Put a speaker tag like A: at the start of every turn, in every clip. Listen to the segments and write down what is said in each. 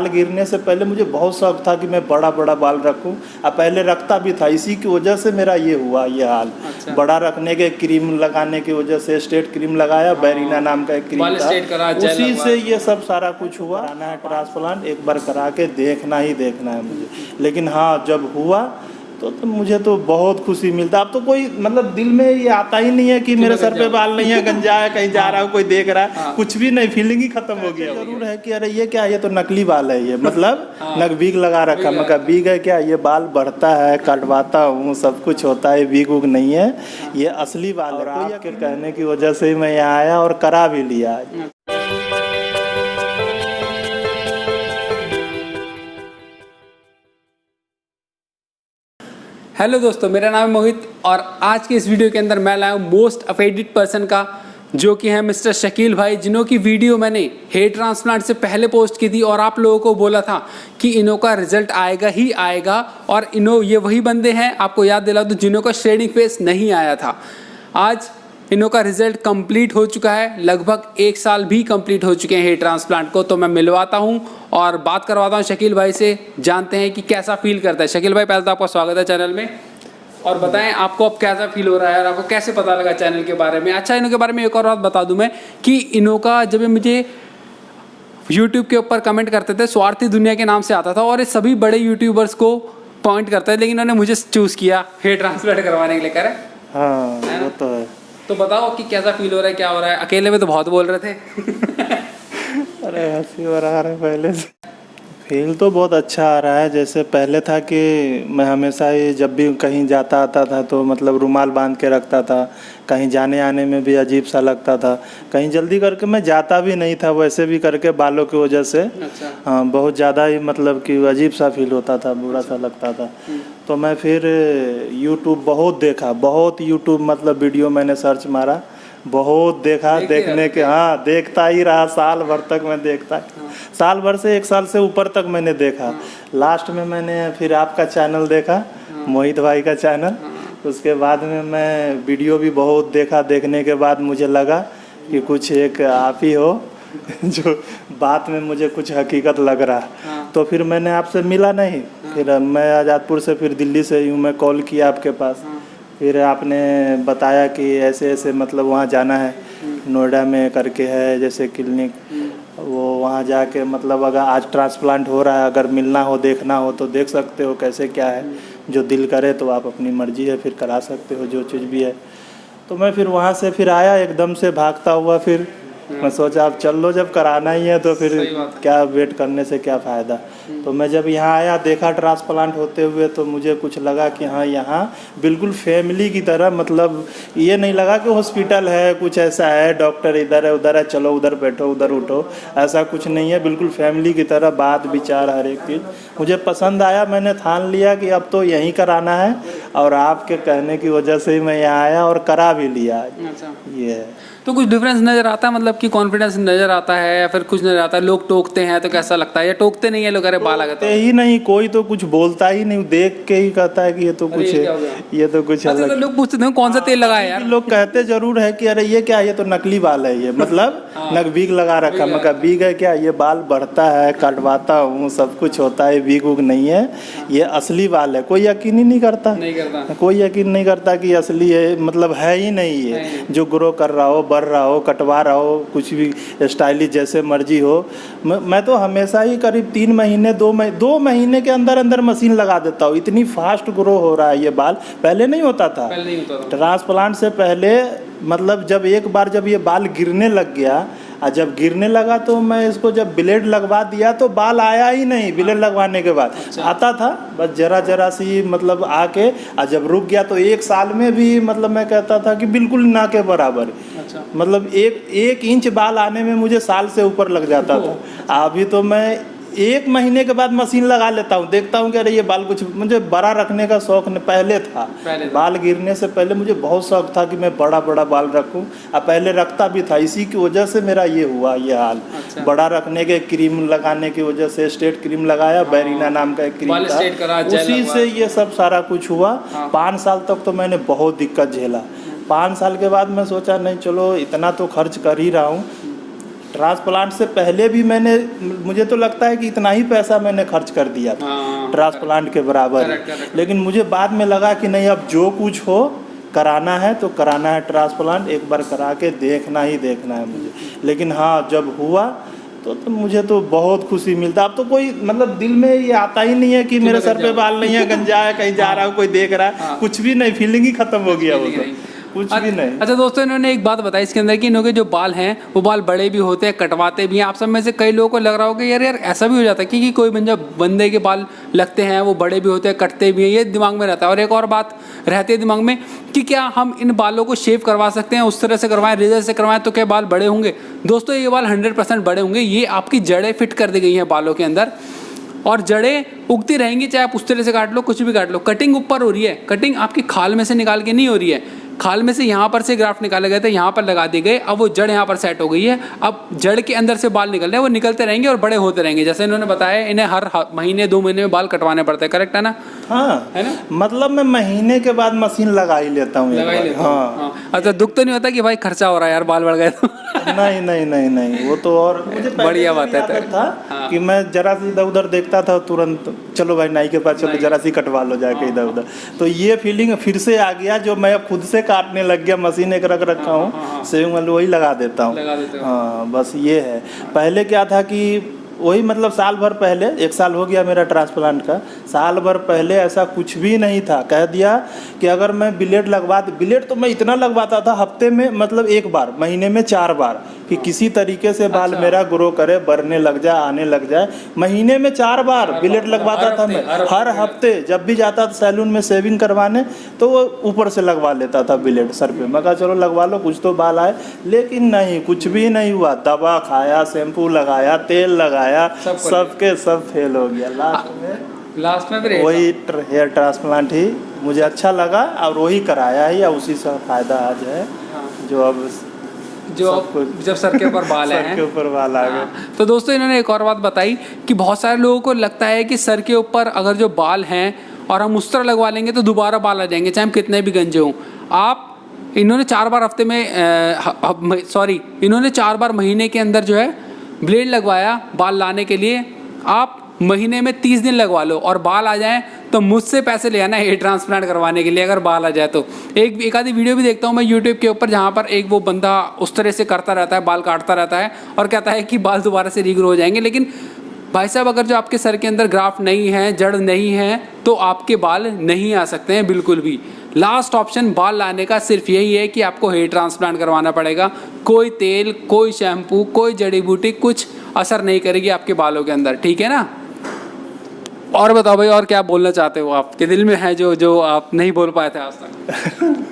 A: बाल गिरने से पहले मुझे बहुत शौक था कि मैं बड़ा बड़ा बाल रखूं, और पहले रखता भी था। इसी की वजह से मेरा ये हुआ ये हाल।
B: अच्छा।
A: बड़ा रखने के क्रीम लगाने की वजह से, स्ट्रेट क्रीम लगाया, बैरिना नाम का एक क्रीम
B: बाल
A: था,
B: स्ट्रेट करा, जेल
A: उसी
B: लगवा।
A: से ये सब सारा कुछ हुआ। कराना है ट्रांसप्लांट, एक बार करा के देखना ही देखना है मुझे। लेकिन हाँ, जब हुआ तो मुझे तो बहुत खुशी मिलता। अब तो कोई मतलब दिल में ये आता ही नहीं है कि मेरे सर पे बाल नहीं है, गंजा है, कहीं जा रहा हूँ कोई देख रहा है, कुछ भी नहीं, फीलिंग ही खत्म हो गया। जरूर है कि अरे ये क्या, ये तो नकली बाल है ये, मतलब नक बीग लगा रखा। मैं कहा बीग है क्या, ये बाल बढ़ता है, कटवाता हूँ, सब कुछ होता है, बीग उग नहीं है, ये असली बाल है। आपके कहने की वजह से मैं यहाँ आया और करा भी लिया।
B: हेलो दोस्तों, मेरा नाम है मोहित और आज के इस वीडियो के अंदर मैं लाया हूँ मोस्ट अफेडेड पर्सन का, जो कि है मिस्टर शकील भाई, जिन्हों की वीडियो मैंने हेयर ट्रांसप्लांट से पहले पोस्ट की थी और आप लोगों को बोला था कि इन्हों का रिजल्ट आएगा ही आएगा। और इन्हों ये वही बंदे हैं, आपको याद दिला दूं, जिन्हों का शेडिंग फेस नहीं आया था। आज इन्हों का रिजल्ट कंप्लीट हो चुका है, लगभग 1 साल भी कंप्लीट हो चुके हैं हेयर ट्रांसप्लांट को। तो मैं मिलवाता हूं और बात करवाता हूं शकील भाई से, जानते हैं कि कैसा फील करता है। शकील भाई, पहले तो आपका स्वागत है चैनल में, और बताएं आपको अब कैसा फील हो रहा है और आपको कैसे पता लगा चैनल के बारे में। अच्छा, इन्हों के बारे में एक और बात बता दूं मैं कि इन्हों का जब मुझे यूट्यूब के ऊपर कमेंट करते थे, स्वार्थी दुनिया के नाम से आता था और ये सभी बड़े यूट्यूबर्स को पॉइंट करता है, लेकिन इन्होंने मुझे चूज़ किया हेयर ट्रांसप्लांट करवाने के लिए। करे
A: हाँ, वो तो है।
B: तो बताओ कि कैसा फील हो रहा है, क्या हो रहा है? अकेले में तो बहुत बोल रहे थे।
A: अरे हंसी हो रहा है पहले से। फील तो बहुत अच्छा आ रहा है। जैसे पहले था कि मैं हमेशा ही जब भी कहीं जाता आता था तो मतलब रुमाल बांध के रखता था, कहीं जाने आने में भी अजीब सा लगता था, कहीं जल्दी करके मैं जाता भी नहीं था, वैसे भी करके बालों की वजह से।
B: अच्छा।
A: हाँ, बहुत ज़्यादा ही मतलब कि अजीब सा फील होता था, बुरा सा लगता था। तो मैं फिर यूट्यूब बहुत देखा, बहुत यूट्यूब मतलब वीडियो मैंने सर्च मारा, बहुत देखा, देखने के हाँ देखता ही रहा, साल भर तक मैं देखता। साल भर से 1 साल से ऊपर तक मैंने देखा। लास्ट में मैंने फिर आपका चैनल देखा, मोहित भाई का चैनल। उसके बाद में मैं वीडियो भी बहुत देखा, देखने के बाद मुझे लगा कि कुछ एक आप ही हो जो बात में मुझे कुछ हकीकत लग रहा। तो फिर मैंने आपसे मिला नहीं, फिर मैं आज़ादपुर से फिर दिल्ली से यूँ मैं कॉल किया आपके पास। फिर आपने बताया कि ऐसे ऐसे मतलब वहाँ जाना है, नोएडा में करके है जैसे क्लिनिक, वो वहाँ जाके मतलब अगर आज ट्रांसप्लांट हो रहा है, अगर मिलना हो देखना हो तो देख सकते हो कैसे क्या है, जो दिल करे तो आप अपनी मर्जी है फिर करा सकते हो जो चीज़ भी है। तो मैं फिर वहाँ से फिर आया एकदम से भागता हुआ, फिर मैं सोचा आप चल लो, जब कराना ही है तो फिर क्या वेट करने से क्या फ़ायदा। तो मैं जब यहाँ आया देखा ट्रांसप्लांट होते हुए तो मुझे कुछ लगा कि हाँ यहाँ बिल्कुल फैमिली की तरह, मतलब ये नहीं लगा कि हॉस्पिटल है कुछ ऐसा है, डॉक्टर इधर है उधर है, चलो उधर बैठो उधर उठो, ऐसा कुछ नहीं है। बिल्कुल फैमिली की तरह बात विचार हर एक चीज़ मुझे पसंद आया। मैंने ठान लिया कि अब तो यहीं कराना है, और आपके कहने की वजह से ही मैं यहाँ आया और करा भी लिया। ये है।
B: तो कुछ डिफरेंस नज़र आता है, मतलब कि कॉन्फिडेंस नज़र आता है या फिर कुछ नज़र आता है? लोग टोकते हैं तो कैसा लगता है, या टोकते नहीं है लोग? अरे बाल आ गए
A: ही नहीं, कोई तो कुछ बोलता ही नहीं, देख के ही कहता है कि ये तो कुछ है, ये तो कुछ
B: अलग। तो लोग पूछते हैं कौन सा तेल लगाया यार,
A: लोग कहते जरूर है कि अरे ये क्या, ये तो नकली बाल है ये, मतलब नक बीग लगा रखा। मैं कहा बीग है क्या, ये बाल बढ़ता है, कटवाता हूँ, सब कुछ होता है, बीग उग नहीं है, ये असली बाल है। कोई यकीन ही नहीं करता, कोई यकीन नहीं करता कि असली है, मतलब है ही नहीं ये, जो ग्रो कर रहा हो, बढ़ रहा हो, कटवा रहा हो, कुछ भी स्टाइलिश जैसे मर्जी हो। मैं तो हमेशा ही करीब 3 महीने 2 महीने के अंदर अंदर मशीन लगा देता हूँ, इतनी फास्ट ग्रो हो रहा है ये बाल। पहले नहीं होता था, ट्रांसप्लांट से पहले मतलब जब एक बार जब ये बाल गिरने लग गया, और जब गिरने लगा तो मैं इसको जब ब्लेड लगवा दिया तो बाल आया ही नहीं। ब्लेड लगवाने के बाद आता था बस जरा जरा सी, मतलब आके, और जब रुक गया तो 1 साल में भी मतलब मैं कहता था कि बिल्कुल ना के बराबर। मतलब एक इंच बाल आने में मुझे साल से ऊपर लग जाता था। अभी तो मैं 1 महीने के बाद मशीन लगा लेता हूँ, देखता हूँ कि अरे ये बाल कुछ, मुझे बड़ा रखने का शौक पहले था। बाल गिरने से पहले मुझे बहुत शौक था कि मैं बड़ा बड़ा बाल रखूं, और पहले रखता भी था। इसी की वजह से मेरा ये हुआ ये हाल। बड़ा रखने के क्रीम लगाने की वजह से, स्ट्रेट क्रीम लगाया, बैरिना नाम का एक क्रीम था, उसी से ये सब सारा कुछ हुआ। 5 साल तक तो मैंने बहुत दिक्कत झेला। 5 साल के बाद मैं सोचा नहीं चलो इतना तो खर्च कर ही रहा हूँ, ट्रांसप्लांट से पहले भी मुझे तो लगता है कि इतना ही पैसा मैंने खर्च कर दिया था ट्रांसप्लांट के बराबर।
B: करेक्ट।
A: लेकिन मुझे बाद में लगा कि नहीं, अब जो कुछ हो कराना है तो कराना है ट्रांसप्लांट, एक बार करा के देखना है मुझे। लेकिन हाँ, जब हुआ तो मुझे तो बहुत खुशी मिलता। अब तो कोई मतलब दिल में ये आता ही नहीं है कि मेरे सर पे बाल नहीं है, गंजा है, कहीं जा रहा हूँ कोई देख रहा है, कुछ भी नहीं, फीलिंग ही खत्म हो गया, वो तो कुछ भी नहीं।
B: अच्छा दोस्तों, इन्होंने एक बात बताई इसके अंदर कि इन्होंने जो बाल हैं वो बाल बड़े भी होते हैं, कटवाते भी हैं। आप सब में से कई लोगों को लग रहा होगा यार ऐसा भी हो जाता है कि कोई बंदे के बाल लगते हैं वो बड़े भी होते हैं, कटते भी हैं, ये दिमाग में रहता है। और एक और बात रहती है दिमाग में कि क्या हम इन बालों को शेव करवा सकते हैं, उस तरह से करवाएं, रेजर से करवाएं तो क्या बाल बड़े होंगे? दोस्तों ये बाल 100% बड़े होंगे। ये आपकी जड़ें फिट कर दी गई हैं बालों के अंदर और जड़ें उगती रहेंगी, चाहे आप उस तरह से काट लो, कुछ भी काट लो। कटिंग ऊपर हो रही है, कटिंग आपकी खाल में से निकाल के नहीं हो रही है। खाल में से यहाँ पर से ग्राफ्ट निकाले गए थे, यहाँ पर लगा दिए गए, अब वो जड़ यहाँ पर सेट हो गई है। अब जड़ के अंदर से बाल निकल रहे हैं, वो निकलते रहेंगे और बड़े होते रहेंगे। जैसे इन्होंने बताया इन्हें हर महीने 2 महीने में बाल कटवाने पड़ते हैं, करेक्ट है ना?
A: हाँ,
B: है ना?
A: मतलब मैं महीने के बाद मशीन लगा ही लेता हूँ।
B: हाँ। अच्छा, दुख तो नहीं होता कि भाई खर्चा हो रहा है यार, बाल बढ़ गए तो?
A: नहीं, वो तो और मुझे
B: बढ़िया बात है
A: था कि मैं जरा सी इधर उधर देखता था, तुरंत चलो भाई नाई के पास चलो, जरा सी कटवा लो जाके इधर उधर। तो ये फीलिंग फिर से आ गया, जो मैं खुद से काटने लग गया, मशीन एक रख रखा हूँ, सेविंग वाली वही लगा देता हूँ। हाँ, बस ये है। पहले क्या था कि वही मतलब साल भर पहले, 1 साल हो गया मेरा ट्रांसप्लांट का, साल भर पहले ऐसा कुछ भी नहीं था। कह दिया कि अगर मैं ब्लेड तो मैं इतना लगवाता था हफ्ते में, मतलब 1 बार, महीने में 4 बार, कि किसी तरीके से बाल मेरा ग्रो करे, बढ़ने लग जाए, आने लग जाए। महीने में 4 बार ब्लेड लगवाता था मैं, हर हफ्ते। जब भी जाता था सैलून में शेविंग करवाने तो वो ऊपर से लगवा लेता था ब्लेड सर पे। मैं कहा चलो लगवा लो, कुछ तो बाल आए। लेकिन नहीं, कुछ भी नहीं हुआ। दवा खाया, शैम्पू लगाया, तेल लगाया, सबके सब फेल हो गया। लास्ट में फिर वही हेयर ट्रांसप्लांट ही मुझे अच्छा लगा और वही कराया ही, और उसी से फायदा आज है। जो अब
B: जब सर के ऊपर बाल हैं,
A: सर के ऊपर बाल आ गए।
B: तो दोस्तों इन्होंने एक और बात बताई कि बहुत सारे लोगों को लगता है कि सर के ऊपर अगर जो बाल हैं और हम उस तरह लगवा लेंगे तो दोबारा बाल आ जाएंगे, चाहे हम कितने भी गंजे हों। इन्होंने 4 बार हफ्ते में इन्होंने 4 बार महीने के अंदर जो है ब्लेड लगवाया बाल लाने के लिए। आप महीने में 30 दिन लगवा लो और बाल आ जाएं तो मुझसे पैसे ले आना हेयर ट्रांसप्लांट करवाने के लिए, अगर बाल आ जाए तो। एक आधी वीडियो भी देखता हूँ मैं यूट्यूब के ऊपर, जहाँ पर एक वो बंदा उस तरह से करता रहता है, बाल काटता रहता है और कहता है कि बाल दोबारा से रीग्रो हो जाएंगे। लेकिन भाई साहब, अगर जो आपके सर के अंदर ग्राफ्ट नहीं है, जड़ नहीं है, तो आपके बाल नहीं आ सकते हैं बिल्कुल भी। लास्ट ऑप्शन बाल लाने का सिर्फ यही है कि आपको हेयर ट्रांसप्लांट करवाना पड़ेगा। कोई तेल, कोई शैम्पू, कोई जड़ी बूटी कुछ असर नहीं करेगी आपके बालों के अंदर, ठीक है ना? और बताओ भाई, और क्या बोलना चाहते हो? आपके दिल में है जो आप नहीं बोल पाए थे आज तक?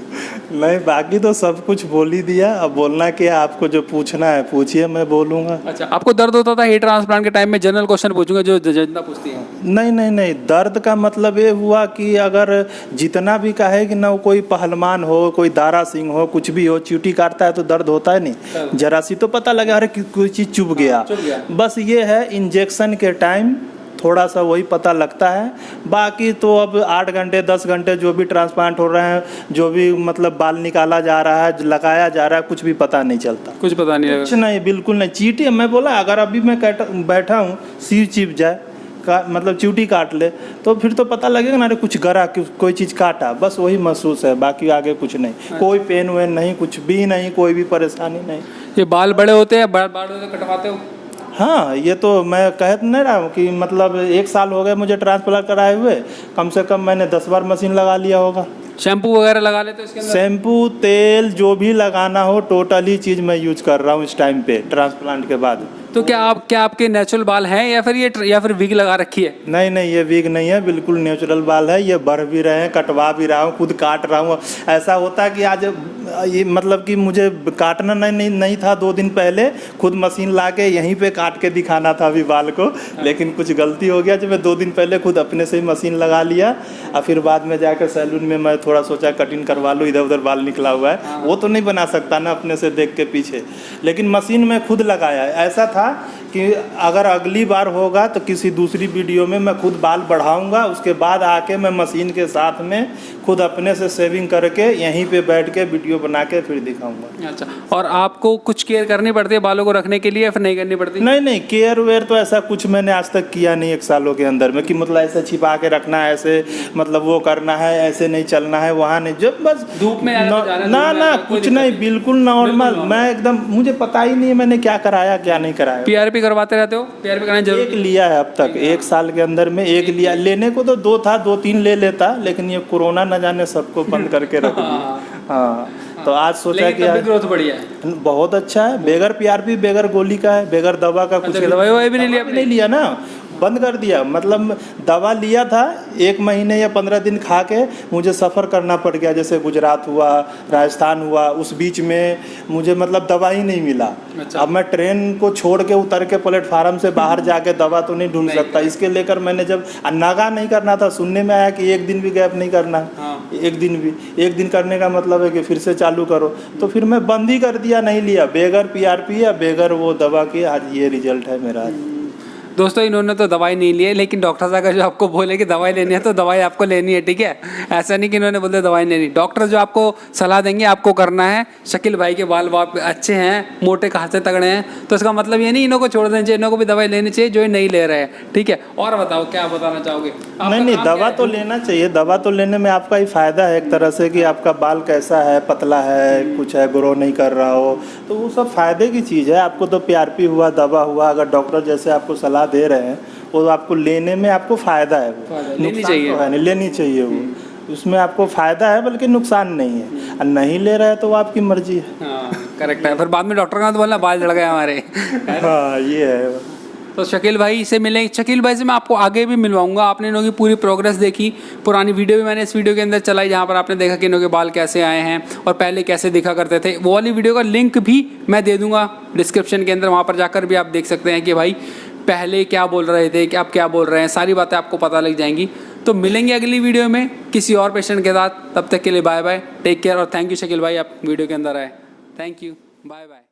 A: नहीं, बाकी तो सब कुछ बोल ही दिया। अब बोलना क्या, आपको जो पूछना है पूछिए, मैं बोलूँगा।
B: अच्छा, आपको दर्द होता था हेयर ट्रांसप्लांट के टाइम में? जनरल क्वेश्चन पूछूंगा जो जनता पूछती है।
A: नहीं, दर्द का मतलब ये हुआ कि अगर जितना भी कहे कि ना कोई पहलवान हो, कोई दारा सिंह हो, कुछ भी हो, चींटी काटता है तो दर्द होता है नहीं, जरा सी तो पता लगा अरे कोई चीज़ चुभ गया। बस ये है, इंजेक्शन के टाइम थोड़ा सा वही पता लगता है। बाकी तो अब 8 घंटे 10 घंटे जो भी ट्रांसप्लांट हो रहे हैं, जो भी मतलब बाल निकाला जा रहा है, लगाया जा रहा है, कुछ भी पता नहीं चलता।
B: कुछ पता नहीं,
A: कुछ नहीं, बिल्कुल नहीं। चींटी, मैं बोला अगर अभी मैं बैठा हूँ, सिर चिप जाए, मतलब चींटी काट ले तो फिर तो पता लगेगा ना, अरे कुछ गरा, कोई चीज़ काटा, बस वही महसूस है। बाकी आगे कुछ नहीं, कोई पेन वेन नहीं, कुछ भी नहीं, कोई भी परेशानी नहीं।
B: ये बाल बड़े होते हैं, बाल कटवाते हो?
A: हाँ, ये तो मैं कह नहीं रहा हूँ कि मतलब 1 साल हो गए मुझे ट्रांसप्लांट कराए हुए, कम से कम मैंने 10 बार मशीन लगा लिया होगा।
B: शैम्पू वगैरह लगा लेते हो इसके अंदर?
A: शैम्पू, तेल, जो भी लगाना हो टोटली चीज़ मैं यूज कर रहा हूँ इस टाइम पे ट्रांसप्लांट के बाद।
B: तो क्या आपके नेचुरल बाल हैं या फिर विग लगा रखी है?
A: नहीं, ये विग नहीं है, बिल्कुल नेचुरल बाल है। ये बढ़ भी रहे हैं, कटवा भी रहा हूँ, खुद काट रहा हूँ। ऐसा होता है कि आज ये मतलब कि मुझे काटना नहीं था, 2 दिन पहले खुद मशीन ला के यहीं पे काट के दिखाना था अभी बाल को, लेकिन कुछ गलती हो गया जो मैं 2 दिन पहले खुद अपने से ही मशीन लगा लिया। और फिर बाद में जाकर सैलून में मैं थोड़ा सोचा कटिंग करवा लूँ, इधर उधर बाल निकला हुआ है, वो तो नहीं बना सकता ना अपने से देख के पीछे, लेकिन मशीन में खुद लगाया। ऐसा था कि अगर अगली बार होगा तो किसी दूसरी वीडियो में मैं खुद बाल बढ़ाऊंगा, उसके बाद आके मैं मशीन के साथ में खुद अपने से सेविंग करके यहीं पे बैठ के वीडियो बना के फिर दिखाऊंगा।
B: अच्छा, और आपको कुछ केयर करनी पड़ती है बालों को रखने के लिए या फिर नहीं करनी पड़ती?
A: नहीं, केयर वेयर तो ऐसा कुछ मैंने आज तक किया नहीं 1 सालों के अंदर में, कि मतलब ऐसे छिपा के रखना है, ऐसे मतलब वो करना है, ऐसे नहीं चलना है, वहाँ नहीं, जब बस
B: धूप में
A: ना कुछ नहीं, बिल्कुल नॉर्मल। मैं एकदम, मुझे पता ही नहीं है मैंने क्या कराया क्या नहीं कराया।
B: PRP करवाते रहते हो? PRP कराना जरूरी?
A: एक लिया है अब तक, 1 साल के अंदर में एक लिया। लेने को तो 2 था, 2-3 ले लेता, लेकिन ये कोरोना न जाने सबको बंद करके रख दिया। हाँ, तो आज सोचा कि
B: यार ग्रोथ बढ़िया है,
A: बहुत अच्छा है। बेगर PRP, बेगर गोली का है, बेगर दवा का कुछ
B: दवाई भी नहीं
A: लिया ना, बंद कर दिया। मतलब दवा लिया था 1 महीने या 15 दिन खा के मुझे सफ़र करना पड़ गया, जैसे गुजरात हुआ, राजस्थान हुआ, उस बीच में मुझे मतलब दवा ही नहीं मिला।
B: अच्छा।
A: अब मैं ट्रेन को छोड़ के उतर के प्लेटफार्म से बाहर जाके दवा तो नहीं ढूंढ सकता, इसके लेकर मैंने जब नागा नहीं करना था, सुनने में आया कि 1 दिन भी गैप नहीं करना।
B: हाँ।
A: 1 दिन करने का मतलब है कि फिर से चालू करो, तो फिर मैं बंद ही कर दिया, नहीं लिया बेगर PRP या बेगर वो दवा की। आज ये रिजल्ट है मेरा।
B: दोस्तों इन्होंने तो दवाई नहीं ली है, लेकिन डॉक्टर साहब जो आपको बोले कि दवाई लेनी है तो दवाई आपको लेनी है, ठीक है? ऐसा नहीं कि इन्होंने बोलते दवाई नहीं ली। डॉक्टर जो आपको सलाह देंगे आपको करना है। शकील भाई के बाल अच्छे हैं, मोटे खासे तगड़े हैं, तो इसका मतलब ये नहीं इन्हों को छोड़ देना चाहिए, इन्हों को भी दवाई लेनी चाहिए जो ये नहीं ले रहे हैं, ठीक है? और बताओ क्या बताना चाहोगे?
A: नहीं, दवा तो लेना चाहिए। दवा तो लेने में आपका ही फ़ायदा है एक तरह से, कि आपका बाल कैसा है, पतला है, कुछ है, ग्रो नहीं कर रहा हो, तो वो सब फ़ायदे की चीज़ है। आपको तो PRP हुआ, दवा हुआ, अगर डॉक्टर जैसे आपको सलाह दे रहे हैं वो आपको लेने में आपको फ़ायदा है, वो
B: लेनी चाहिए,
A: तो है नहीं, लेनी चाहिए वो, उसमें आपको फ़ायदा है बल्कि नुकसान नहीं है। और नहीं ले रहे तो वो आपकी मर्जी है।
B: हाँ, करेक्ट है। फिर बाद में डॉक्टर का तो बोलना बाल झड़ गए हमारे।
A: हाँ, ये है।
B: तो शकील भाई से मिलेंगे। शकील भाई से मैं आपको आगे भी मिलवाऊंगा। आपने इनों की पूरी प्रोग्रेस देखी, पुरानी वीडियो भी मैंने इस वीडियो के अंदर चलाई जहाँ पर आपने देखा कि इनों के बाल कैसे आए हैं और पहले कैसे दिखा करते थे। वो वाली वीडियो का लिंक भी मैं दे दूंगा डिस्क्रिप्शन के अंदर, वहाँ पर जाकर भी आप देख सकते हैं कि भाई पहले क्या बोल रहे थे, कि आप क्या बोल रहे हैं, सारी बातें आपको पता लग जाएंगी। तो मिलेंगे अगली वीडियो में किसी और पेशेंट के साथ। तब तक के लिए बाय बाय, टेक केयर और थैंक यू शकील भाई, आप वीडियो के अंदर आए। Thank you, bye bye.